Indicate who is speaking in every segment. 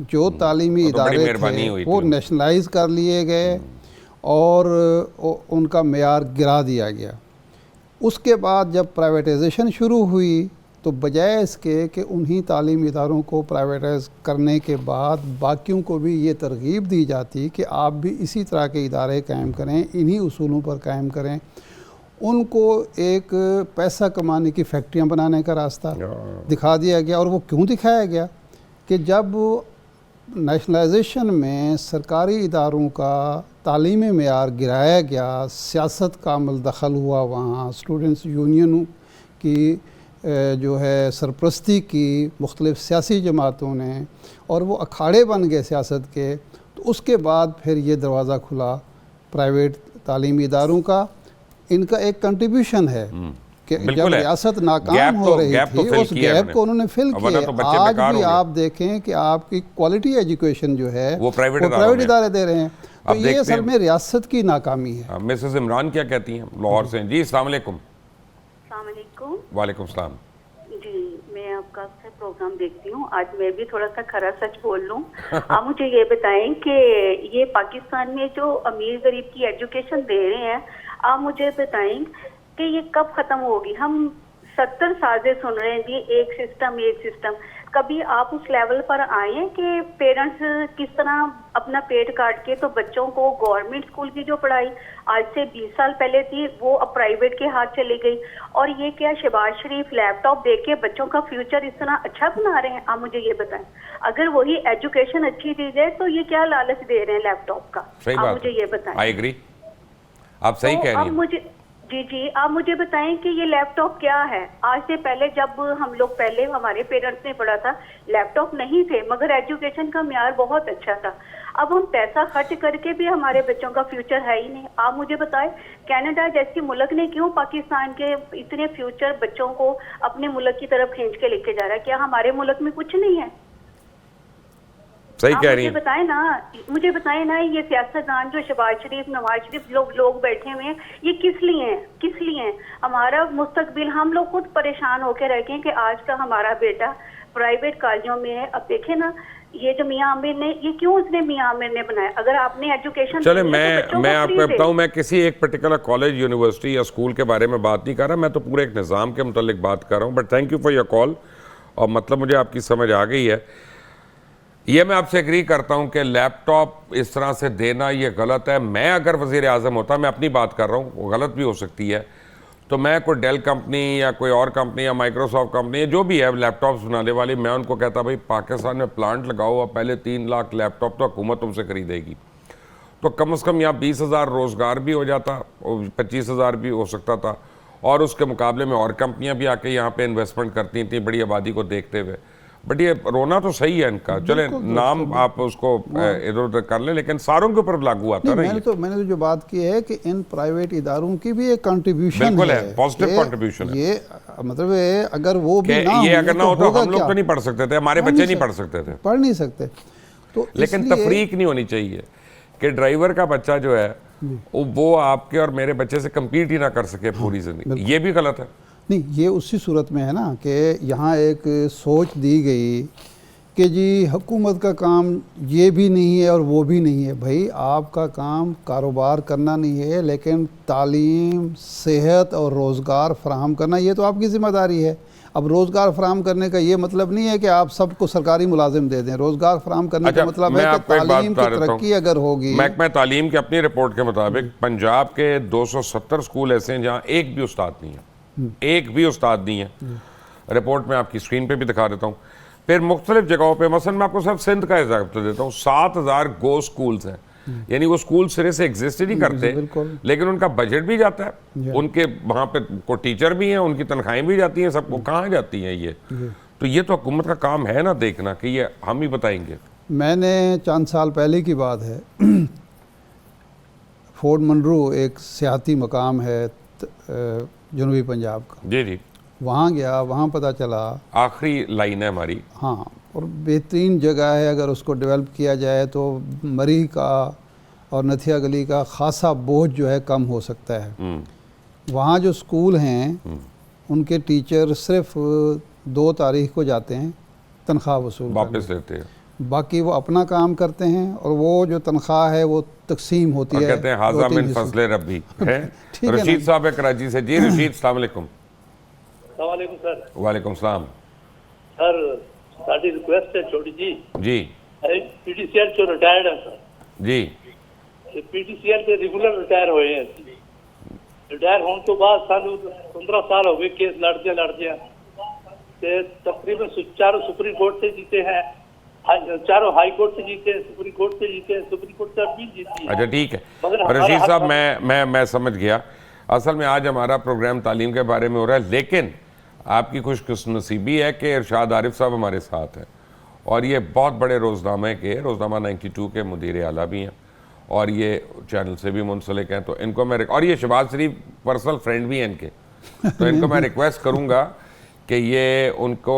Speaker 1: جو تعلیمی
Speaker 2: وہ تو بڑی
Speaker 1: ادارے
Speaker 2: مہربانی
Speaker 1: تھے
Speaker 2: ہوئی
Speaker 1: وہ
Speaker 2: تھی۔
Speaker 1: نیشنلائز کر لیے گئے اور ان کا معیار گرا دیا گیا۔ اس کے بعد جب پرائیویٹائزیشن شروع ہوئی تو بجائے اس کے کہ انہی تعلیمی اداروں کو پرائیویٹائز کرنے کے بعد باقیوں کو بھی یہ ترغیب دی جاتی کہ آپ بھی اسی طرح کے ادارے قائم کریں، انہی اصولوں پر قائم کریں، ان کو ایک پیسہ کمانے کی فیکٹریاں بنانے کا راستہ دکھا دیا گیا۔ اور وہ کیوں دکھایا گیا کہ جب نیشنلائزیشن میں سرکاری اداروں کا تعلیمی معیار گرایا گیا، سیاست کا عمل دخل ہوا، وہاں اسٹوڈنٹس یونین کی جو ہے سرپرستی کی مختلف سیاسی جماعتوں نے، اور وہ اکھاڑے بن گئے سیاست کے، تو اس کے بعد پھر یہ دروازہ کھلا پرائیویٹ تعلیمی اداروں کا۔ ان کا ایک کنٹریبیوشن ہے کہ جب ریاست ناکام ہو رہی تھی اس گیپ کو انہوں نے فل کیا۔ آج بھی آپ دیکھیں کہ آپ کی کوالٹی ایجوکیشن جو ہے وہ پرائیویٹ ادارے دے رہے ہیں، تو یہ اصل میں ریاست کی ناکامی ہے۔
Speaker 2: مسز عمران کیا کہتی ہیں لاہور سے؟ جی السلام علیکم۔
Speaker 3: السلام علیکم۔
Speaker 2: وعلیکم السلام۔
Speaker 3: جی میں آپ کا اکثر پروگرام دیکھتی ہوں، آج میں بھی تھوڑا سا کھرا سچ بول لوں۔ آپ مجھے یہ بتائیں کہ یہ پاکستان میں جو امیر غریب کی ایجوکیشن دے رہے ہیں، آپ مجھے بتائیں کہ یہ کب ختم ہوگی؟ ہم 70 سال سے سن رہے ہیں جی ایک سسٹم۔ کبھی آپ اس لیول پر آئے ہیں کہ پیرنٹس کس طرح اپنا پیٹ کاٹ کے تو بچوں کو گورنمنٹ اسکول کی جو پڑھائی آج سے 20 سال پہلے تھی وہ اب پرائیویٹ کے ہاتھ چلی گئی، اور یہ کیا شہباز شریف لیپ ٹاپ دے کے بچوں کا فیوچر اس طرح اچھا بنا رہے ہیں؟ آپ مجھے یہ بتائیں، اگر وہی ایجوکیشن اچھی دی جائے تو یہ کیا لالچ دے رہے ہیں لیپ ٹاپ کا؟ آپ مجھے یہ بتائیں۔
Speaker 2: آئی ایگری، آپ صحیح کہہ رہی ہیں۔
Speaker 3: جی آپ مجھے بتائیں کہ یہ لیپ ٹاپ کیا ہے؟ آج سے پہلے جب ہم لوگ پہلے ہمارے پیرنٹس نے پڑھا تھا لیپ ٹاپ نہیں تھے، مگر ایجوکیشن کا معیار بہت اچھا تھا۔ اب ہم پیسہ خرچ کر کے بھی ہمارے بچوں کا فیوچر ہے ہی نہیں۔ آپ مجھے بتائیں کینیڈا جیسی ملک نے کیوں پاکستان کے اتنے فیوچر بچوں کو اپنے ملک کی طرف کھینچ کے لے کے جا رہا ہے؟ کیا ہمارے ملک میں کچھ نہیں ہے؟
Speaker 2: صحیح کہہ رہی ہیں۔
Speaker 3: مجھے بتائیں نا یہ سیاستدان جو شہباز شریف نواز شریف لوگ بیٹھے ہوئے ہیں یہ کس لیے ہیں؟ ہمارا مستقبل ہم لوگ خود پریشان ہو کے رہ گئے کہ آج کا ہمارا بیٹا پرائیویٹ کالجوں میں ہے۔ اب دیکھیں نا یہ جو میاں عامر نے یہ کیوں اس نے میاں عامر نے بنایا؟ اگر آپ نے ایجوکیشن
Speaker 2: چلے میں آپ کو بتاؤں، میں کسی ایک پرٹیکولر کالج یونیورسٹی یا اسکول کے بارے میں بات نہیں کر رہا، میں تو پورے ایک نظام کے متعلق بات کر رہا ہوں۔ But thank you for your call, اور مطلب مجھے آپ کی سمجھ آ گئی ہے۔ یہ میں آپ سے ایگری کرتا ہوں کہ لیپ ٹاپ اس طرح سے دینا یہ غلط ہے۔ میں اگر وزیر اعظم ہوتا، میں اپنی بات کر رہا ہوں، وہ غلط بھی ہو سکتی ہے، تو میں کوئی ڈیل کمپنی یا کوئی اور کمپنی یا مائکروسافٹ کمپنی جو بھی ہے لیپ ٹاپس بنانے والی، میں ان کو کہتا بھائی پاکستان میں پلانٹ لگاؤ، اور پہلے 3 لاکھ لیپ ٹاپ تو حکومت تم سے خریدے گی، تو کم از کم یہاں 20,000 روزگار بھی ہو جاتا، 25,000 بھی ہو سکتا تھا، اور اس کے مقابلے میں اور کمپنیاں بھی آ کے یہاں پہ انویسٹمنٹ کرتی تھیں بڑی آبادی کو دیکھتے ہوئے۔ بٹ یہ رونا تو صحیح ہے ان کا، چلیں نام آپ اس کو ادھر ادھر کر لیں، لیکن ساروں کے اوپر لاگو آتا ہے۔
Speaker 1: میں نے تو جو بات کی ہے کہ ان پرائیویٹ اداروں کی بھی ایک کنٹریبیوشن ہے،
Speaker 2: بالکل ہے، پازیٹیو کنٹریبیوشن ہے۔
Speaker 1: یہ مطلب ہے اگر وہ بھی نہ
Speaker 2: یہ اگر نہ ہوتا ہم لوگ تو نہیں پڑھ سکتے تھے، ہمارے بچے نہیں پڑھ سکتے تھے،
Speaker 1: پڑھ نہیں سکتے۔ تو
Speaker 2: لیکن تفریق نہیں ہونی چاہیے کہ ڈرائیور کا بچہ جو ہے وہ آپ کے اور میرے بچے سے کمپیٹ ہی نہ کر سکے پوری زندگی، یہ بھی غلط ہے۔
Speaker 1: نہیں، یہ اسی صورت میں ہے نا کہ یہاں ایک سوچ دی گئی کہ جی حکومت کا کام یہ بھی نہیں ہے اور وہ بھی نہیں ہے۔ بھائی آپ کا کام کاروبار کرنا نہیں ہے، لیکن تعلیم، صحت اور روزگار فراہم کرنا یہ تو آپ کی ذمہ داری ہے۔ اب روزگار فراہم کرنے کا یہ مطلب نہیں ہے کہ آپ سب کو سرکاری ملازم دے دیں۔ روزگار فراہم کرنے کا مطلب ہے کہ تعلیم کی ترقی اگر ہوگی۔
Speaker 2: محکمہ تعلیم کی اپنی رپورٹ کے مطابق پنجاب کے 270 اسکول ایسے ہیں جہاں ایک بھی استاد نہیں ہے، ایک بھی استاد نہیں ہے۔ رپورٹ میں آپ کی اسکرین پہ بھی دکھا دیتا ہوں۔ پھر مختلف جگہوں پہ، مثلا میں آپ کو صرف سندھ کا اضافہ دیتا ہوں، 7,000 گو سکولز ہیں، یعنی وہ سکول سرے سے ایگزسٹ ہی نہیں کرتے، لیکن ان کا بجٹ بھی جاتا ہے، ان کے وہاں پہ کوئی ٹیچر بھی ہیں، ان کی تنخواہیں بھی جاتی ہیں، سب کو کہاں جاتی ہیں یہ؟ تو یہ تو حکومت کا کام ہے نا دیکھنا، کہ یہ ہم ہی بتائیں گے۔
Speaker 1: میں نے چند سال پہلے کی بات ہے، فورٹ منرو ایک سیاحتی مقام ہے جنوبی پنجاب کا،
Speaker 2: جی
Speaker 1: وہاں گیا، وہاں پتہ چلا
Speaker 2: آخری لائن ہے ہماری،
Speaker 1: ہاں، اور بہترین جگہ ہے، اگر اس کو ڈیولپ کیا جائے تو مری کا اور نتھیا گلی کا خاصا بوجھ جو ہے کم ہو سکتا ہے۔ وہاں جو اسکول ہیں ان کے ٹیچر صرف 2 تاریخ کو جاتے ہیں، تنخواہ وصول
Speaker 2: واپس لیتے ہیں،
Speaker 1: باقی وہ اپنا کام کرتے ہیں اور وہ جو تنخواہ ہے وہ تقسیم ہوتی ہے.
Speaker 2: کہتے ہیں حاضہ من فضل ربی ہے. رشید صاحب ہے کراچی سے. جی رشید السلام علیکم.
Speaker 4: السلام علیکم سر.
Speaker 2: وعلیکم السلام.
Speaker 4: سر ساری ریکویسٹ ہے چھوٹی جی.
Speaker 2: جی
Speaker 4: پی ٹی سی ایل جو ریٹائرڈ ہیں سر.
Speaker 2: جی
Speaker 4: پی ٹی سی ایل کے ریگولر ریٹائر ہوئے ہیں. ریٹائر ہونے کے بعد سال 15 سال ہو گئے کیس لڑتے ہیں. تقریباً چاروں سپریم کورٹ سے جیتے ہیں, چاروں ہائی کورٹ سے جیتے ہیں, سپریم کورٹ سے جیتے ہیں, سپریم کورٹ سے اپیل جیتی ہے.
Speaker 2: اچھا ٹھیک ہے رشید صاحب, میں سمجھ گیا. اصل میں آج ہمارا پروگرام تعلیم کے بارے میں ہو رہا ہے, لیکن آپ کی خوش نصیبی ہے کہ ارشاد عارف صاحب ہمارے ساتھ ہیں اور یہ بہت بڑے روزنامے کے روزنامہ 92 کے مدیر اعلیٰ بھی ہیں اور یہ چینل سے بھی منسلک ہیں. تو ان کو میں اور یہ شہباز شریف پرسنل فرینڈ بھی ہیں ان کے, تو ان کو میں ریکویسٹ کروں گا کہ یہ ان کو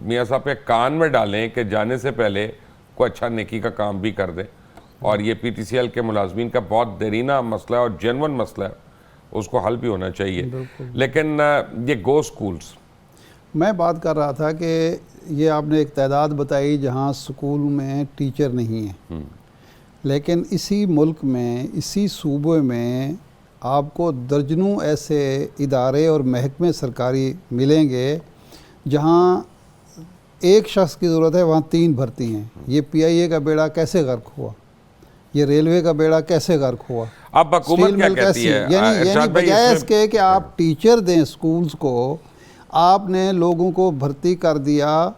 Speaker 2: میاں صاحب کے کان میں ڈالیں کہ جانے سے پہلے کوئی اچھا نیکی کا کام بھی کر دیں. اور یہ پی ٹی سی ایل کے ملازمین کا بہت دیرینہ مسئلہ ہے اور جینون مسئلہ ہے, اس کو حل بھی ہونا چاہیے. لیکن یہ گو سکولز,
Speaker 1: میں بات کر رہا تھا کہ یہ آپ نے ایک تعداد بتائی جہاں سکول میں ٹیچر نہیں ہیں, لیکن اسی ملک میں اسی صوبے میں آپ کو درجنوں ایسے ادارے اور محکمے سرکاری ملیں گے جہاں ایک شخص کی ضرورت ہے, وہاں 3 بھرتی ہیں. یہ پی آئی اے کا بیڑا کیسے غرق ہوا, یہ ریلوے کا بیڑا کیسے غرق ہوا,
Speaker 2: اب حکومت کیا کہتی ہے.
Speaker 1: یعنی بجائے اس کے کہ آپ ٹیچر دیں سکولز کو, آپ نے لوگوں کو بھرتی کر دیا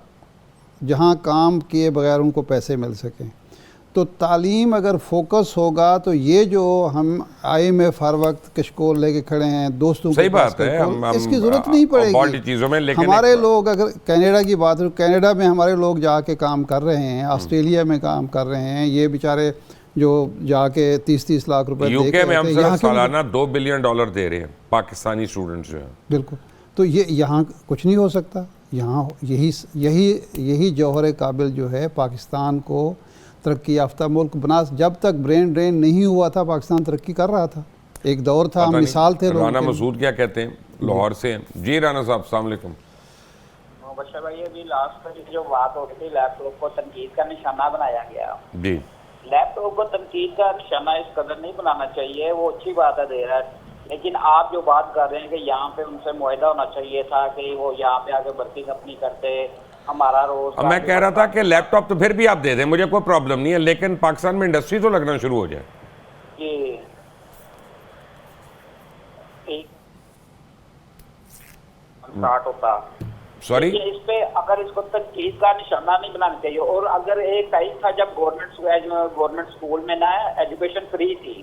Speaker 1: جہاں کام کیے بغیر ان کو پیسے مل سکیں. تو تعلیم اگر فوکس ہوگا تو یہ جو ہم آئی ایم ایف ہر وقت کشکول لے کے کھڑے ہیں دوستوں
Speaker 2: صحیح بات ہے,
Speaker 1: اس کی ضرورت نہیں پڑے گی. ہمارے لوگ اگر کینیڈا کی بات ہو, کینیڈا میں ہمارے لوگ جا کے کام کر رہے ہیں, آسٹریلیا میں کام کر رہے ہیں, یہ بیچارے جو جا کے 30 لاکھ روپے
Speaker 2: یو کے میں ہم صرف سالانہ $2 بلین دے رہے ہیں پاکستانی اسٹوڈنٹس جو ہیں. بالکل.
Speaker 1: تو یہ یہاں کچھ نہیں ہو سکتا. یہاں یہی جوہر قابل جو ہے پاکستان کو ترقی یافتہ ملک بنا. جب تک برین ڈرین نہیں ہوا تھا پاکستان ترقی کر رہا تھا, ایک دور تھا, ہم مثال تھے.
Speaker 2: رانا مسعود کیا کہتے ہیں, لاہور سے ہیں. جی رانا صاحب السلام علیکم.
Speaker 5: بشر بھائی ابھی لاسٹ میں جو بات ہو رہی تھی لیپ ٹاپ کو تنقید کا نشانہ بنایا گیا.
Speaker 2: جی
Speaker 5: لیپ ٹاپ کو تنقید کا نشانہ اس قدر نہیں بنانا چاہیے, وہ اچھی بات ہے دے رہا ہے, لیکن آپ جو بات کر رہے ہیں کہ یہاں پہ ان سے معاہدہ ہونا چاہیے تھا کہ وہ یہاں پہ آگے بھرتی اپنی کرتے, ہمارا روز.
Speaker 2: میں کہہ رہا تھا کہ لیپ ٹاپ تو پھر بھی آپ دے دیں, مجھے کوئی پرابلم نہیں ہے, لیکن پاکستان میں انڈسٹری تو لگنا شروع ہو جائے.
Speaker 5: جی اسٹارٹ ہوتا.
Speaker 2: سوری,
Speaker 5: اس پہ اگر اس کو تنقید کا نشانہ نہیں بنانا چاہیے. اور اگر ایک ٹائم تھا جب گورنمنٹ اسکول میں نا ایجوکیشن فری تھی,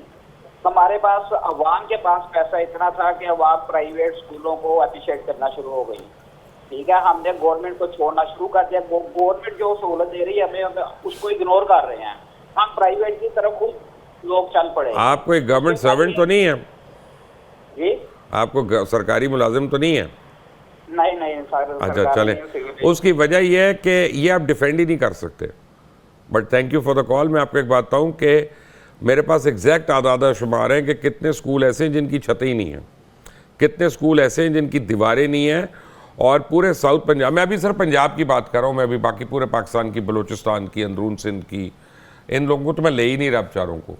Speaker 5: ہمارے پاس عوام کے پاس پیسہ اتنا تھا کہ عوام پرائیویٹ اسکولوں کو اپریشیٹ کرنا شروع ہو گئی. ٹھیک ہے, ہم نے گورنمنٹ کو چھوڑنا شروع کر دیا. گورنمنٹ جو سہولت دے رہی ہے ہمیں اس کو اگنور کر رہے ہیں, ہم پرائیویٹ کی طرف خود لوگ چل پڑے.
Speaker 2: آپ کوئی گورنمنٹ سروینٹ تو نہیں ہے؟
Speaker 5: جی
Speaker 2: آپ کو سرکاری ملازم تو نہیں ہے؟
Speaker 5: نہیں
Speaker 2: اچھا چلیں, اس کی وجہ یہ ہے کہ یہ آپ ڈیفینڈ ہی نہیں کر سکتے. But thank you for the call. میں آپ کو ایک بات بتاؤں کہ میرے پاس ایگزیکٹ اعداد و شمار ہیں کہ کتنے اسکول ایسے ہیں جن کی چھتیں ہی نہیں ہیں, کتنے اسکول ایسے ہیں جن کی دیواریں نہیں ہیں. اور پورے ساؤتھ پنجاب میں, ابھی صرف پنجاب کی بات کر رہا ہوں, میں ابھی باقی پورے پاکستان کی, بلوچستان کی, اندرون سندھ کی, ان لوگوں کو تو میں لے ہی نہیں رہا بیچاروں کو.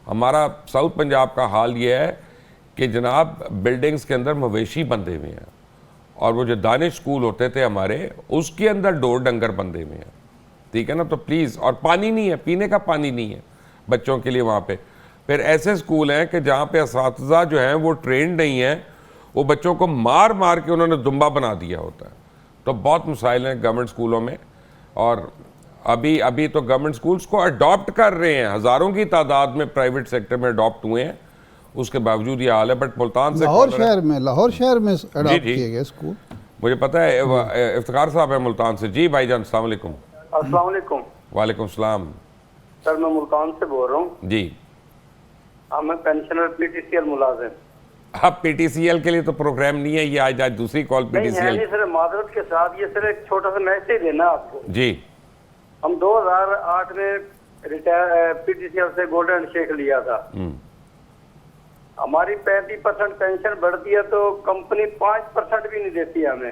Speaker 2: ہمارا ساؤتھ پنجاب کا حال یہ ہے کہ جناب بلڈنگز کے اندر مویشی بندھے ہوئے ہیں, اور وہ جو دانش اسکول ہوتے تھے ہمارے, اس کے اندر ڈور ڈنگر بندھے ہوئے ہیں. ٹھیک ہے نا, تو پلیز. اور پانی نہیں ہے, پینے کا پانی نہیں ہے بچوں کے لیے وہاں پہ. پھر ایسے اسکول ہیں کہ جہاں پہ اساتذہ جو ہیں وہ ٹرینڈ نہیں ہیں, وہ بچوں کو مار مار کے انہوں نے دمبا بنا دیا ہوتا ہے. تو بہت مسائل ہیں گورنمنٹ اسکولوں میں, اور ابھی تو گورنمنٹ اسکولس کو اڈاپٹ کر رہے ہیں, ہزاروں کی تعداد میں پرائیویٹ سیکٹر میں اڈاپٹ ہوئے ہیں, اس کے باوجود یہ حال ہے. بٹ ملتان سے
Speaker 1: لاہور شہر میں اڈاپٹ کیے گئے اسکول,
Speaker 2: مجھے پتہ ہے. افتخار صاحب ہے ملتان سے. جی بھائی جان السلام علیکم.
Speaker 4: السلام علیکم.
Speaker 2: وعلیکم السلام.
Speaker 4: سر میں ملتان سے بول رہا ہوں.
Speaker 2: جی
Speaker 4: میں pensioner P T C L ملازم.
Speaker 2: اب پی ٹی سی ایل کے لیے تو پروگرام نہیں ہے, یہ آج دوسری کال پی ٹی سی ایل.
Speaker 4: نہیں سر, معذرت کے ساتھ یہ سر ایک چھوٹا سا میسیج دینا آپ کو.
Speaker 2: جی
Speaker 4: ہم 2008 میں retire P T C L سے گولڈن ہینڈ شیک لیا تھا. ہماری 35% پینشن بڑھتی ہے تو کمپنی 5% بھی نہیں دیتی ہمیں.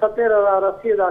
Speaker 6: 70,000 80,000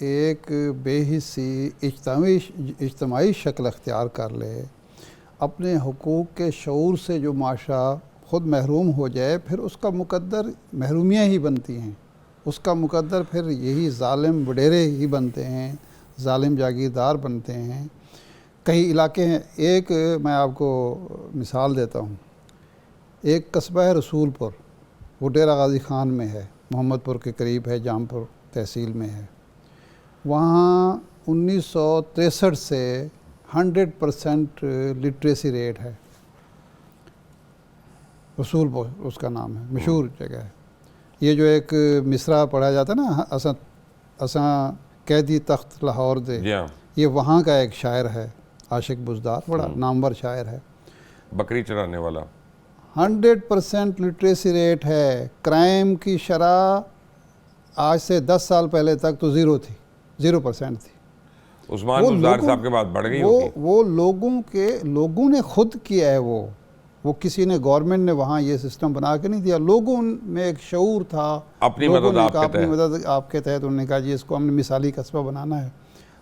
Speaker 1: ایک بے حسی اجتماعی شکل اختیار کر لے، اپنے حقوق کے شعور سے جو معاشرہ خود محروم ہو جائے، پھر اس کا مقدر محرومیاں ہی بنتی ہیں، اس کا مقدر پھر یہی ظالم وڈیرے ہی بنتے ہیں، ظالم جاگیردار بنتے ہیں۔ کئی علاقے ہیں، ایک میں آپ کو مثال دیتا ہوں، ایک قصبہ ہے رسول پور، وہ ڈیرہ غازی خان میں ہے، محمد پور کے قریب ہے، جام پور تحصیل میں ہے۔ وہاں 1963 سے 100% لٹریسی ریٹ ہے، رسول پور اس کا نام ہے، مشہور جگہ ہے۔ یہ جو ایک مصرع پڑھا جاتا ہے نا، اساں قیدی تخت لاہور دے، یہ وہاں کا ایک شاعر ہے، عاشق بزدار، بڑا نامور شاعر ہے،
Speaker 2: بکری چرانے والا۔
Speaker 1: 100% لٹریسی ریٹ ہے، کرائم کی شرح آج سے 10 سال پہلے تک تو 0% تھی۔
Speaker 2: عثمان بزدار صاحب کے بعد بڑھ گئی ہوگی۔
Speaker 1: وہ لوگوں نے خود کیا ہے، وہ کسی نے گورنمنٹ نے وہاں یہ سسٹم بنا کے نہیں دیا، لوگوں میں ایک شعور تھا،
Speaker 2: اپنی مدد
Speaker 1: آپ کے تحت، انہوں نے کہا جی اس کو ہم نے مثالی قصبہ بنانا ہے۔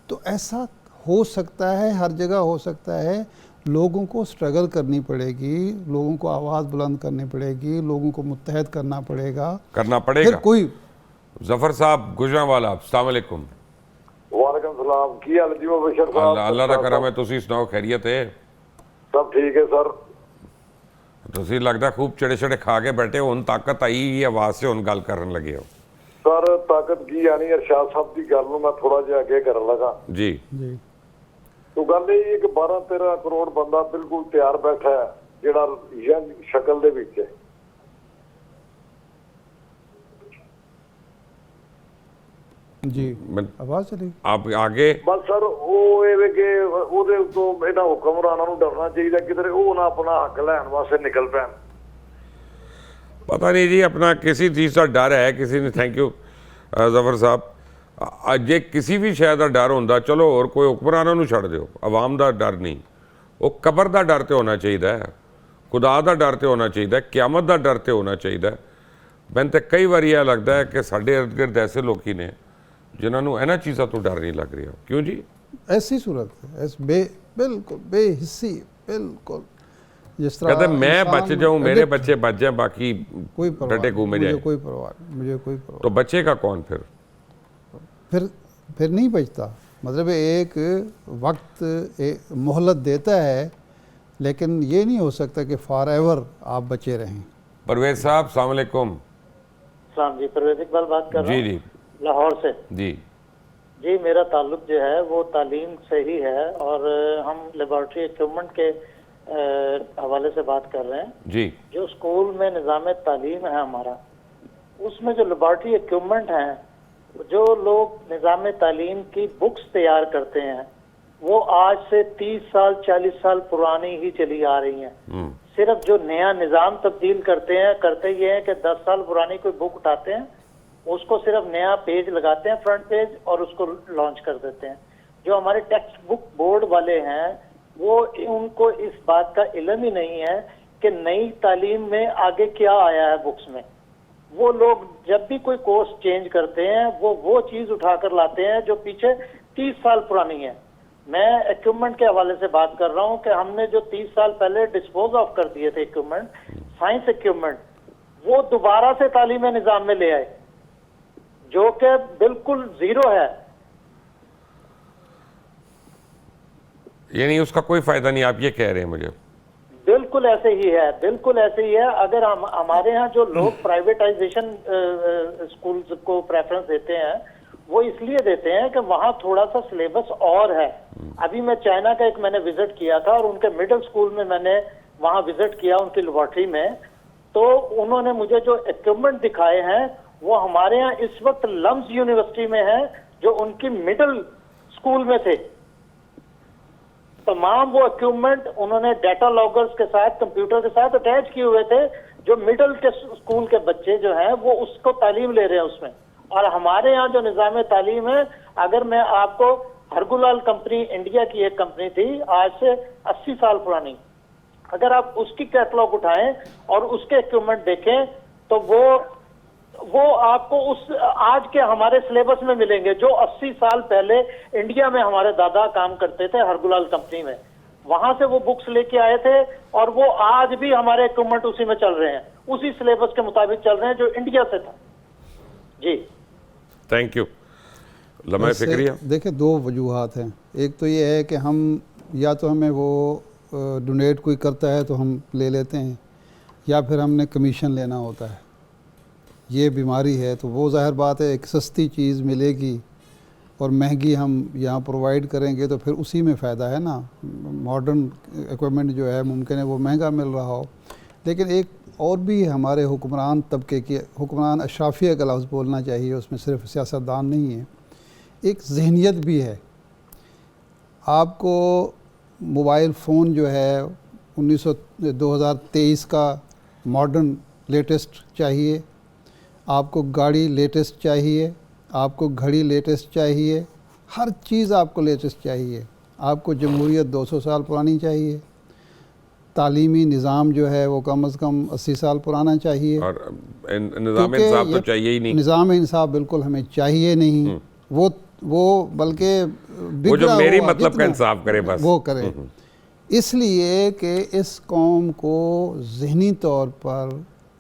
Speaker 1: تو ایسا ہو سکتا ہے، ہر جگہ ہو سکتا ہے، لوگوں کو سٹرگل کرنی پڑے گی، لوگوں کو آواز بلند کرنی پڑے گی، لوگوں کو متحد کرنا پڑے گا۔ پھر کوئی
Speaker 2: ظفر صاحب گجرانوالا، السلام علیکم۔
Speaker 7: وعلیکم السلام، کی حال جی بشر صاحب؟
Speaker 2: اللہ دا کرم ہے، تسی سناؤ، خیریت ہے؟
Speaker 7: سب ٹھیک ہے سر۔
Speaker 2: تسی لگتا خوب چڑے چڑے کھا کے بیٹھے ہو، ان طاقت آئی ہی آواز سے ان گل کرن لگے ہو۔
Speaker 7: سر طاقت کی یعنی ارشاد صاحب کی گل نو میں تھوڑا جہا اگے کرن لگا
Speaker 2: جی۔
Speaker 7: تو گل یہ کہ 12-13 کروڑ بندہ بالکل تیار بیٹھا ہے جڑا ینگ شکل دے وچ ہے۔
Speaker 1: جی آواز چلی
Speaker 2: آپ آگے۔
Speaker 7: بس سر وہ یہ کہ وہ تو انہاں حکمراناں نوں ڈرنا چاہیے کدھر وہ نہ اپنا حق لین واسطے نکل پین۔
Speaker 2: پتہ نہیں جی، اپنا کسی چیز کا ڈر ہے کسی نے، تھینک یو ظفر صاحب، جے کسی بھی شے دا ڈر ہوندا، چلو اور کوئی حکمراناں نوں چھڑ دیو، عوام دا ڈر نہیں، وہ قبر دا ڈر تے ہونا چاہیے، خدا دا ڈر تے ہونا چاہیے، قیامت دا ڈر تے ہونا چاہیے۔ میں تے کئی بار یہ لگتا ہے کہ ساڈے ارد گرد ایسے لوگ ہی نے جنہوں نے اینا چیزاں تو ڈر نہیں لگ رہا۔ کیوں جی؟
Speaker 1: ایسی صورت ہے، بالکل بے حسی، بالکل جس طرح
Speaker 2: کہتے ہیں میں بچ جاؤں، میرے بچے بچ جائیں، باقی ڈٹے گھومے جائیں۔
Speaker 1: مجھے کوئی پرواہ
Speaker 2: تو بچے کا کون
Speaker 1: پھر نہیں بچتا؟ مطلب ایک وقت مہلت دیتا ہے، لیکن یہ نہیں ہو سکتا کہ فار ایور آپ بچے رہیں۔
Speaker 2: پرویز صاحب السلام علیکم۔
Speaker 8: السلام جی، پرویز اقبال بات کر رہا ہوں
Speaker 2: جی
Speaker 8: لاہور سے۔
Speaker 2: جی
Speaker 8: میرا تعلق جو ہے وہ تعلیم سے ہی ہے، اور ہم لیبارٹری ایکوپمنٹ کے حوالے سے بات کر رہے ہیں۔
Speaker 2: جی
Speaker 8: جو اسکول میں نظام تعلیم ہے ہمارا، اس میں جو لیبارٹری ایکوپمنٹ ہیں، جو لوگ نظام تعلیم کی بکس تیار کرتے ہیں، وہ آج سے 30 سال 40 سال پرانی ہی چلی آ رہی ہیں۔ صرف جو نیا نظام تبدیل کرتے یہ ہیں کہ 10 سال پرانی کوئی بک اٹھاتے ہیں، اس کو صرف نیا پیج لگاتے ہیں، فرنٹ پیج، اور اس کو لانچ کر دیتے ہیں۔ جو ہمارے ٹیکسٹ بک بورڈ والے ہیں، وہ ان کو اس بات کا علم ہی نہیں ہے کہ نئی تعلیم میں آگے کیا آیا ہے بکس میں۔ وہ لوگ جب بھی کوئی کورس چینج کرتے ہیں، وہ چیز اٹھا کر لاتے ہیں جو پیچھے 30 سال پرانی ہے۔ میں ایکوپمنٹ کے حوالے سے بات کر رہا ہوں کہ ہم نے جو 30 سال پہلے ڈسپوز آف کر دیے تھے ایکوپمنٹ، سائنس ایکوپمنٹ، وہ دوبارہ سے تعلیم نظام میں لے آئے، جو کہ بالکل زیرو ہے۔
Speaker 2: یعنی اس کا کوئی فائدہ نہیں، آپ یہ کہہ رہے ہیں مجھے؟
Speaker 8: بالکل ایسے ہی ہے، بالکل ایسے ہی ہے۔ اگر ہمارے ہاں جو لوگ پرائیویٹائزیشن اسکولز کو پریفرنس دیتے ہیں، وہ اس لیے دیتے ہیں کہ وہاں تھوڑا سا سلیبس اور ہے۔ ابھی میں چائنا کا میں نے وزٹ کیا تھا، اور ان کے مڈل اسکول میں میں نے وہاں وزٹ کیا، ان کی لیبارٹری میں، تو انہوں نے مجھے جو ایکوپمنٹ دکھائے ہیں وہ ہمارے ہاں اس وقت لمز یونیورسٹی میں ہیں، جو ان کی مڈل اسکول میں تھے۔ تمام وہ ایکوپمنٹ انہوں نے ڈیٹا لاگرز کے ساتھ، کمپیوٹر کے ساتھ اٹیچ کیے ہوئے تھے، جو مڈل کے اسکول کے بچے جو ہیں وہ اس کو تعلیم لے رہے ہیں اس میں۔ اور ہمارے ہاں جو نظام تعلیم ہے، اگر میں آپ کو ہرگولال کمپنی انڈیا کی ایک کمپنی تھی، آج سے 80 سال پرانی، اگر آپ اس کی کیٹلاگ اٹھائیں اور اس کے ایکوپمنٹ دیکھیں تو وہ وہ آپ کو اس آج کے ہمارے سلیبس میں ملیں گے جو 80 سال پہلے انڈیا میں ہمارے دادا کام کرتے تھے ہرگلال کمپنی میں، وہاں سے وہ بکس لے کے آئے تھے، اور وہ آج بھی ہمارے اکوپمنٹ اسی میں چل رہے ہیں، اسی سلیبس کے مطابق چل رہے ہیں جو انڈیا سے تھا. جی
Speaker 2: تھینک یو. لمحہ فکریہ.
Speaker 1: دیکھیں دو وجوہات ہیں. ایک تو یہ ہے کہ ہم یا تو ہمیں وہ ڈونیٹ کوئی کرتا ہے تو ہم لے لیتے ہیں، یا پھر ہم نے کمیشن لینا ہوتا ہے. یہ بیماری ہے تو وہ ظاہر بات ہے ایک سستی چیز ملے گی اور مہنگی ہم یہاں پرووائڈ کریں گے تو پھر اسی میں فائدہ ہے نا. ماڈرن ایکوپمنٹ جو ہے ممکن ہے وہ مہنگا مل رہا ہو، لیکن ایک اور بھی ہمارے حکمران طبقے کی، حکمران اشرافیہ کا لفظ بولنا چاہیے، اس میں صرف سیاستدان نہیں ہے، ایک ذہنیت بھی ہے. آپ کو موبائل فون جو ہے 2023 کا ماڈرن لیٹسٹ چاہیے، آپ کو گاڑی لیٹسٹ چاہیے، آپ کو گھڑی لیٹسٹ چاہیے، ہر چیز آپ کو لیٹسٹ چاہیے. آپ کو جمہوریت 200 سال پرانی چاہیے، تعلیمی نظام جو ہے وہ کم از کم 80 سال پرانا چاہیے،
Speaker 2: اور نظام انصاف تو چاہیے ہی نہیں.
Speaker 1: نظام انصاف بالکل ہمیں چاہیے نہیں. وہ بلکہ
Speaker 2: وہ جو میری مطلب کا انصاف کرے بس
Speaker 1: وہ کرے. اس لیے کہ اس قوم کو ذہنی طور پر،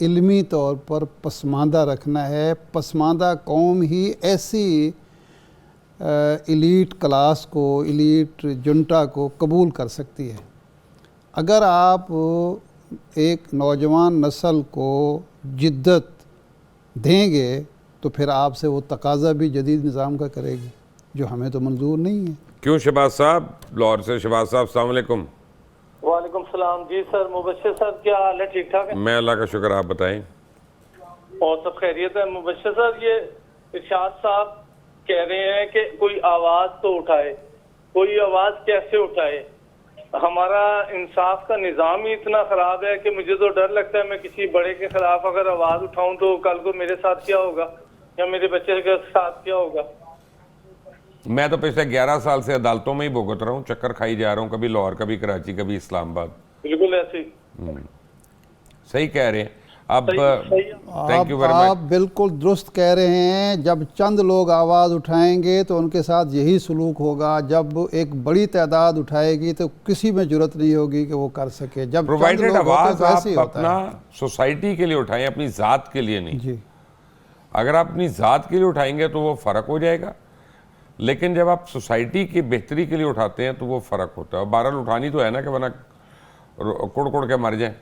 Speaker 1: علمی طور پر پسماندہ رکھنا ہے. پسماندہ قوم ہی ایسی ایلیٹ کلاس کو، ایلیٹ جنٹا کو قبول کر سکتی ہے. اگر آپ ایک نوجوان نسل کو جدت دیں گے تو پھر آپ سے وہ تقاضا بھی جدید نظام کا کرے گی، جو ہمیں تو منظور نہیں ہے.
Speaker 2: کیوں شہباز صاحب؟ لاہور سے شہباز صاحب، السلام علیکم.
Speaker 4: وعلیکم السلام. جی سر، مبشر صاحب کیا حال ہے؟ ٹھیک ٹھاک ہے؟
Speaker 2: میں اللہ کا شکر، آپ بتائیں.
Speaker 4: اور سب خیریت ہے؟ مبشر صاحب، یہ ارشاد صاحب کہہ رہے ہیں کہ کوئی آواز تو اٹھائے. کوئی آواز کیسے اٹھائے؟ ہمارا انصاف کا نظام ہی اتنا خراب ہے کہ مجھے تو ڈر لگتا ہے میں کسی بڑے کے خلاف اگر آواز اٹھاؤں تو کل کو میرے ساتھ کیا ہوگا یا میرے بچے کے ساتھ کیا ہوگا.
Speaker 2: میں تو پچھلے 11 سال سے عدالتوں میں ہی بھگت رہا ہوں، چکر کھائی جا رہا ہوں، کبھی لاہور، کبھی کراچی، کبھی اسلام آباد.
Speaker 4: بالکل ایسے ہی.
Speaker 2: صحیح کہہ رہے ہیں. اب تھینک یو ویری
Speaker 1: آپ
Speaker 2: مچ.
Speaker 1: بالکل درست کہہ رہے ہیں. جب چند لوگ آواز اٹھائیں گے تو ان کے ساتھ یہی سلوک ہوگا. جب ایک بڑی تعداد اٹھائے گی تو کسی میں جرت نہیں ہوگی کہ وہ کر سکے. جب
Speaker 2: پرووائڈڈ آواز آپ اپنا سوسائٹی کے لیے اٹھائیں، اپنی ذات کے لیے نہیں.
Speaker 1: جی،
Speaker 2: اگر آپ اپنی ذات کے لیے اٹھائیں گے تو وہ فرق ہو جائے گا، لیکن جب آپ سوسائٹی کی بہتری کے لیے اٹھاتے ہیں تو وہ فرق ہوتا ہے. بہرحال اٹھانی تو ہے نا، کہ ورنہ کڑ کڑ کے مر جائیں.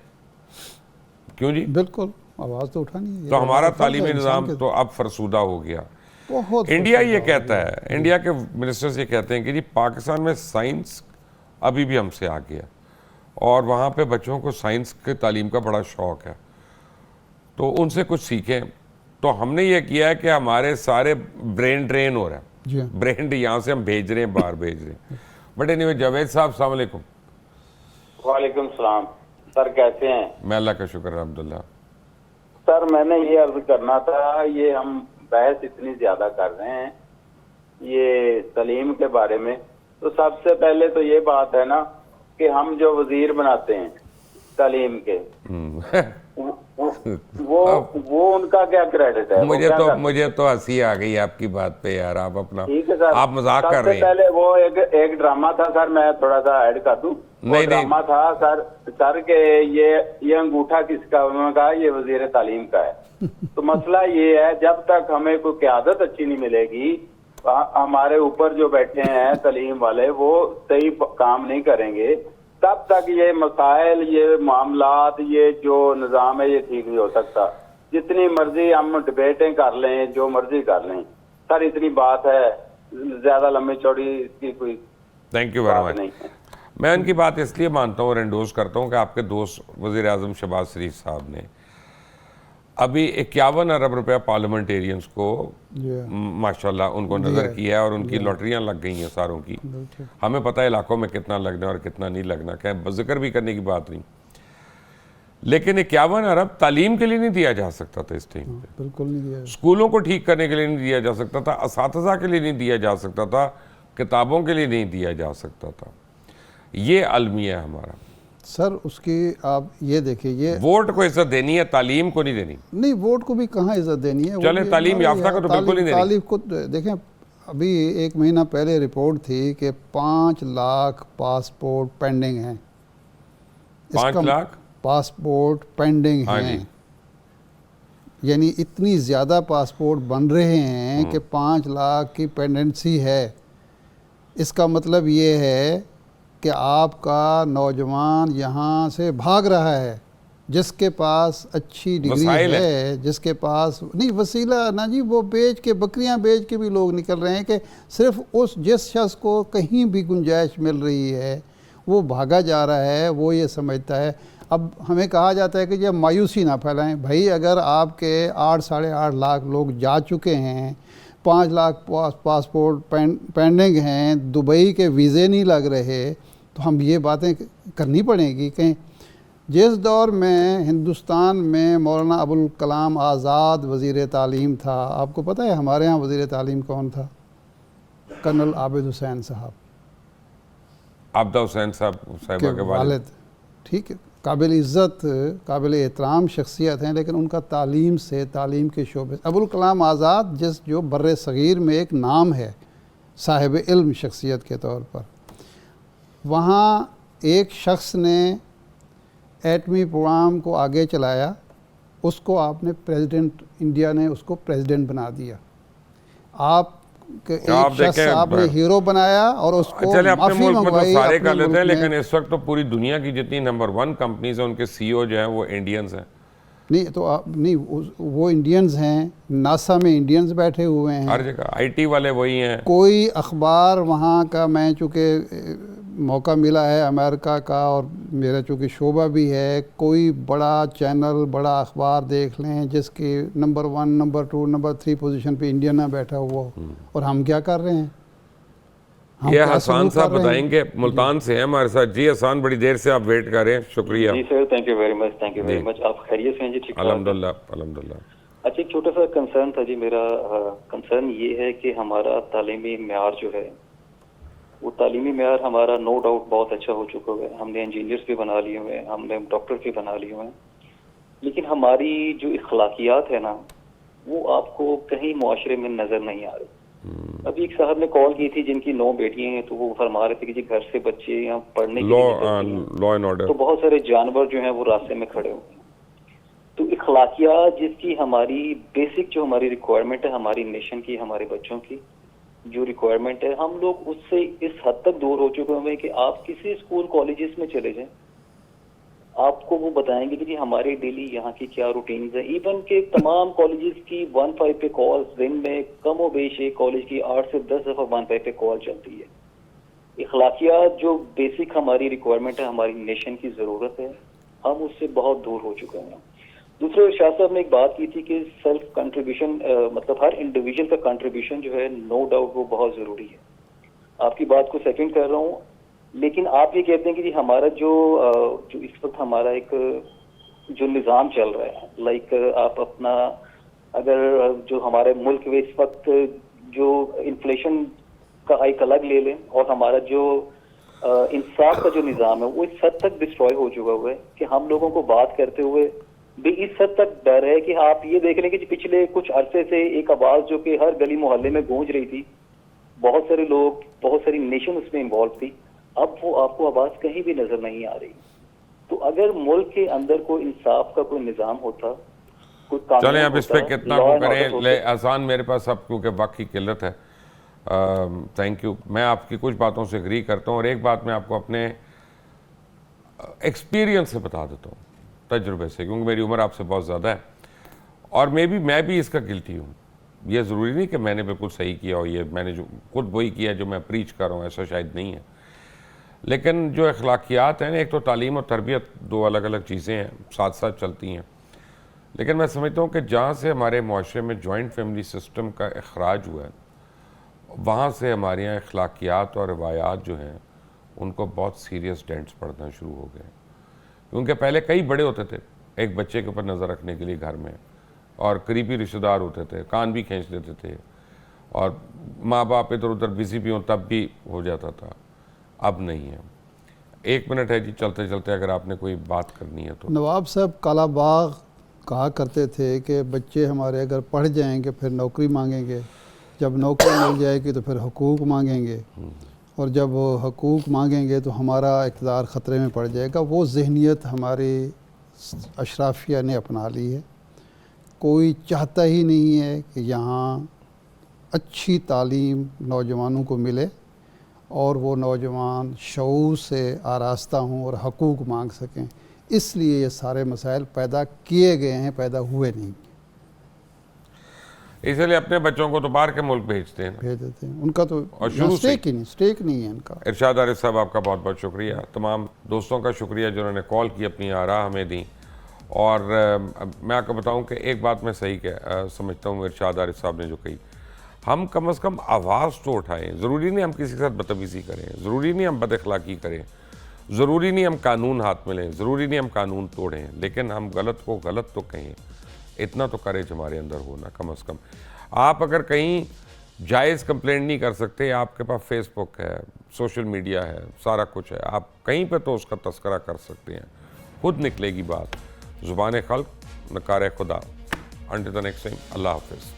Speaker 2: کیوں جی؟
Speaker 1: بالکل آواز تو اٹھانی ہے.
Speaker 2: تو ہمارا تعلیمی نظام تو اب فرسودہ ہو گیا. انڈیا یہ کہتا ہے، انڈیا کے منسٹرز یہ کہتے ہیں کہ جی پاکستان میں سائنس ابھی بھی ہم سے آگے ہے، اور وہاں پہ بچوں کو سائنس کے تعلیم کا بڑا شوق ہے، تو ان سے کچھ سیکھیں. تو ہم نے یہ کیا ہے کہ ہمارے سارے برین ڈرین ہو رہا ہے. برین یہاں سے ہم بھیج رہے ہیں، باہر بھیج رہے ہیں. بٹ اینی وے، جاوید صاحب السلام علیکم.
Speaker 9: وعلیکم السلام سر، کیسے ہیں؟
Speaker 2: میں اللہ کا شکر الحمدللہ.
Speaker 9: سر میں نے یہ عرض کرنا تھا، یہ ہم بحث اتنی زیادہ کر رہے ہیں یہ تعلیم کے بارے میں، تو سب سے پہلے تو یہ بات ہے نا کہ ہم جو وزیر بناتے ہیں تعلیم کے، وہ ان کا کیا کریڈٹ ہے؟
Speaker 2: مجھے تو ہنسی آ گئی آپ کی بات پہ یار. آپ اپنا
Speaker 9: ٹھیک ہے سر،
Speaker 2: آپ مذاق کر رہے ہیں.
Speaker 9: سب سے پہلے وہ ایک ڈرامہ تھا سر، میں تھوڑا سا ایڈ کر دوں.
Speaker 2: نہیں
Speaker 9: ڈرامہ تھا سر کہ یہ انگوٹھا کس کا؟ انہوں نے کہا یہ وزیر تعلیم کا ہے. تو مسئلہ یہ ہے جب تک ہمیں کوئی قیادت اچھی نہیں ملے گی، ہمارے اوپر جو بیٹھے ہیں تعلیم والے وہ صحیح کام نہیں کریں گے، تب تک یہ مسائل، یہ معاملات، یہ جو نظام ہے یہ ٹھیک نہیں ہو سکتا. جتنی مرضی ہم ڈبیٹیں کر لیں، جو مرضی کر لیں سر، اتنی بات ہے، زیادہ لمبی چوڑی اس کی کوئی
Speaker 2: تھینک یو ویری مچ. میں ان کی بات اس لیے مانتا ہوں اور انڈوز کرتا ہوں کہ آپ کے دوست وزیر اعظم شہباز شریف صاحب نے ابھی 51 ارب روپیہ پارلیمنٹیرینز کو ماشاءاللہ ان کو نظر کیا ہے، اور ان کی لاٹریاں لگ گئی ہیں ساروں کی. ہمیں پتہ ہے علاقوں میں کتنا لگنا اور کتنا نہیں لگنا، کہ ذکر بھی کرنے کی بات نہیں. لیکن 51 ارب تعلیم کے لیے نہیں دیا جا سکتا تھا اس ٹائم پہ.
Speaker 1: بالکل نہیں دیا.
Speaker 2: اسکولوں کو ٹھیک کرنے کے لیے نہیں دیا جا سکتا تھا، اساتذہ کے لیے نہیں دیا جا سکتا تھا، کتابوں کے لیے نہیں دیا جا سکتا تھا. یہ المیہ ہے ہمارا.
Speaker 1: سر اس کی آپ یہ دیکھیں، یہ
Speaker 2: ووٹ کو عزت دینی ہے، تعلیم کو نہیں دینی.
Speaker 1: نہیں، ووٹ کو بھی کہاں عزت دینی ہے.
Speaker 2: چلیں تعلیم یافتہ کو تو بالکل نہیں دینی.
Speaker 1: تعلیم کو دیکھیں، ابھی 1 مہینہ پہلے رپورٹ تھی کہ 5 لاکھ پاسپورٹ پینڈنگ ہیں.
Speaker 2: 5 لاکھ
Speaker 1: پاسپورٹ پینڈنگ ہیں، یعنی اتنی زیادہ پاسپورٹ بن رہے ہیں کہ 5 لاکھ کی پینڈنسی ہے. اس کا مطلب یہ ہے کہ آپ کا نوجوان یہاں سے بھاگ رہا ہے، جس کے پاس اچھی ڈگری ہے، جس کے پاس نہیں وسیلہ نا جی، وہ بیچ کے بکریاں بیچ کے بھی لوگ نکل رہے ہیں کہ صرف جس شخص کو کہیں بھی گنجائش مل رہی ہے وہ بھاگا جا رہا ہے، وہ یہ سمجھتا ہے. اب ہمیں کہا جاتا ہے کہ جب مایوسی نہ پھیلائیں. بھائی اگر آپ کے 8 ساڑھے 8 لاکھ لوگ جا چکے ہیں، 5 لاکھ پاسپورٹ پینڈنگ ہیں، دبئی کے ویزے نہیں لگ رہے، تو ہم یہ باتیں کرنی پڑیں گی. کہ جس دور میں ہندوستان میں مولانا ابوالکلام آزاد وزیر تعلیم تھا، آپ کو پتہ ہے ہمارے ہاں وزیر تعلیم کون تھا؟ کرنل عابد حسین صاحب،
Speaker 2: عابدہ حسین صاحبہ کے
Speaker 1: والد. ٹھیک ہے، قابل عزت قابل احترام شخصیت ہیں، لیکن ان کا تعلیم سے، تعلیم کے شعبے. ابوالکلام آزاد جو بر صغیر میں ایک نام ہے صاحب علم شخصیت کے طور پر، وہاں ایک شخص نے ایٹمی پروگرام کو آگے چلایا، اس کو آپ نے پریزیڈنٹ، انڈیا نے اس کو پریزیڈنٹ بنا دیا. آپ ایک شخص آپ نے ہیرو بنایا اور اس کو معافی منگوائی.
Speaker 2: سارے کر لیتے ہیں، لیکن اس وقت تو پوری دنیا کی جتنی نمبر 1 کمپنیز ہیں ان کے سی او جو ہیں وہ انڈینز ہیں.
Speaker 1: نہیں تو نہیں، وہ انڈینز ہیں، ناسا میں انڈینز بیٹھے ہوئے ہیں،
Speaker 2: ہر جگہ آئی ٹی والے وہی ہیں.
Speaker 1: کوئی اخبار وہاں کا، میں چونکہ موقع ملا ہے امریکہ کا اور میرا چونکہ شعبہ بھی ہے، کوئی بڑا چینل، بڑا اخبار دیکھ لیں جس کی نمبر 1، نمبر 2، نمبر 3 پوزیشن پہ انڈیا نہ بیٹھا ہوا ہو. اور ہم کیا کر رہے ہیں؟
Speaker 2: یہ حسان صاحب بتائیں گے، ملتان سے ہیں ہمارے ساتھ. جی حسان، بڑی دیر سے آپ ویٹ کر رہے ہیں، شکریہ.
Speaker 10: جی sir, thank you very much, thank you very much. آپ خیریت سے ہیں جی؟ ٹھیک،
Speaker 2: الحمدللہ الحمدللہ.
Speaker 10: اچھا، ایک چھوٹا سا کنسرن تھا جی میرا. کنسرن یہ ہے کہ ہمارا تعلیمی معیار جو ہے، وہ تعلیمی معیار ہمارا نو ڈاؤٹ بہت اچھا ہو چکا ہے. ہم نے انجینئرس بھی بنا لیے ہوئے ہیں، ہم نے ڈاکٹر بھی بنا لیے ہوئے ہیں، لیکن ہماری جو اخلاقیات ہے نا، وہ آپ کو کہیں معاشرے میں نظر نہیں آ رہی. ابھی ایک صاحب نے کال کی تھی جن کی 9 بیٹیاں ہیں، تو وہ فرما رہے تھے کہ جی گھر سے بچے یہاں پڑھنے کے لیے، تو بہت سارے جانور جو ہیں وہ راستے میں کھڑے ہوئے ہیں. تو اخلاقیات جس کی ہماری بیسک جو ہماری ریکوائرمنٹ ہے، ہماری نیشن کی، ہمارے بچوں کی جو ریکوائرمنٹ ہے، ہم لوگ اس سے اس حد تک دور ہو چکے ہیں کہ آپ کسی اسکول کالجز میں چلے جائیں، آپ کو وہ بتائیں گے کہ جی ہمارے ڈیلی یہاں کی کیا روٹینز ہیں. ایون کہ تمام کالجز کی 1-5 پہ کالز دن میں کم و بیش ایک کالج کی 8 سے 10 دفعہ 1-5 پہ کال چلتی ہے. اخلاقیات جو بیسک ہماری ریکوائرمنٹ ہے، ہماری نیشن کی ضرورت ہے، ہم اس سے بہت دور ہو چکے ہیں. دوسرے ارشاد صاحب نے ایک بات کی تھی کہ سیلف کنٹریبیوشن، مطلب ہر انڈیویجول کا کنٹریبیوشن جو ہے نو ڈاؤٹ وہ بہت ضروری ہے. آپ کی بات کو سیکنڈ کر رہا ہوں، لیکن آپ یہ کہتے ہیں کہ جی ہمارا جو اس وقت ہمارا ایک جو نظام چل رہا ہے، لائک آپ اپنا اگر جو ہمارے ملک میں اس وقت جو انفلیشن کا ایک الگ لے لیں، اور ہمارا جو انصاف کا جو نظام ہے وہ اس حد تک ڈسٹروائے ہو چکا ہوا ہے کہ ہم لوگوں کو بات کرتے ہوئے بھی اس حد تک ڈر ہے کہ آپ یہ دیکھ لیں کہ پچھلے کچھ عرصے سے ایک آواز جو کہ ہر گلی محلے میں گونج رہی تھی، بہت سارے لوگ، بہت ساری نیشن اس میں انوالو تھی، اب وہ آپ کو آواز کہیں بھی نظر نہیں آ رہی. تو اگر ملک کے اندر کوئی انصاف کا کوئی نظام ہوتا، کوئی قانون،
Speaker 2: چلیں اب اس پہ کتنا کو کریں. آسان میرے پاس اب کیونکہ وقت کی قلت ہے. Thank you. میں آپ کی کچھ باتوں سے اگری کرتا ہوں، اور ایک بات میں آپ کو اپنے ایکسپیرینس سے بتا دیتا ہوں، تجربے سے، کیونکہ میری عمر آپ سے بہت زیادہ ہے، اور میں بھی اس کا گلٹی ہوں. یہ ضروری نہیں کہ میں نے بالکل صحیح کیا ہو، یہ میں نے جو خود وہی کیا جو میں پریچ کر رہا ہوں، ایسا شاید نہیں ہے. لیکن جو اخلاقیات ہیں، ایک تو تعلیم اور تربیت 2 الگ الگ چیزیں ہیں، ساتھ ساتھ چلتی ہیں. لیکن میں سمجھتا ہوں کہ جہاں سے ہمارے معاشرے میں جوائنٹ فیملی سسٹم کا اخراج ہوا ہے، وہاں سے ہمارے یہاں اخلاقیات اور روایات جو ہیں ان کو بہت سیریس ڈینٹس پڑنا شروع ہو گئے. کیونکہ پہلے کئی بڑے ہوتے تھے ایک بچے کے اوپر نظر رکھنے کے لیے گھر میں، اور قریبی رشتہ دار ہوتے تھے، کان بھی کھینچ لیتے تھے، اور ماں باپ ادھر ادھر بزی بھی ہوں تب بھی ہو جاتا تھا. اب نہیں ہے. ایک منٹ ہے جی چلتے چلتے اگر آپ نے کوئی بات کرنی ہے تو.
Speaker 1: نواب صاحب کالا باغ کہا کرتے تھے کہ بچے ہمارے اگر پڑھ جائیں گے پھر نوکری مانگیں گے, جب نوکری مل جائے گی تو پھر حقوق مانگیں گے, اور جب وہ حقوق مانگیں گے تو ہمارا اقتدار خطرے میں پڑ جائے گا. وہ ذہنیت ہماری اشرافیہ نے اپنا لی ہے. کوئی چاہتا ہی نہیں ہے کہ یہاں اچھی تعلیم نوجوانوں کو ملے اور وہ نوجوان شعور سے آراستہ ہوں اور حقوق مانگ سکیں. اس لیے یہ سارے مسائل پیدا کیے گئے ہیں, پیدا ہوئے نہیں.
Speaker 2: اس لیے اپنے بچوں کو تو باہر کے ملک بھیجتے ہیں,
Speaker 1: بھیج دیتے ہیں. ان کا تو
Speaker 2: سٹیک
Speaker 1: نہیں ہے ان کا.
Speaker 2: ارشاد عارف صاحب آپ کا بہت بہت شکریہ. تمام دوستوں کا شکریہ جنہوں نے کال کی, اپنی آراء ہمیں دیں. اور میں آپ کو بتاؤں کہ ایک بات میں صحیح سمجھتا ہوں ارشاد عارف صاحب نے جو کہی, ہم کم از کم آواز تو اٹھائیں. ضروری نہیں ہم کسی کے ساتھ بدتمیزی کریں, ضروری نہیں ہم بد اخلاقی کریں, ضروری نہیں ہم قانون ہاتھ میں لیں, ضروری نہیں ہم قانون توڑیں, لیکن ہم غلط کو غلط تو کہیں. اتنا تو کریج ہمارے اندر ہونا کم از کم. آپ اگر کہیں جائز کمپلینٹ نہیں کر سکتے, آپ کے پاس فیس بک ہے, سوشل میڈیا ہے, سارا کچھ ہے, آپ کہیں پہ تو اس کا تذکرہ کر سکتے ہیں, خود نکلے گی بات. زبان خلق نکار خدا. انٹل دی نیکسٹ ٹائم, اللہ حافظ.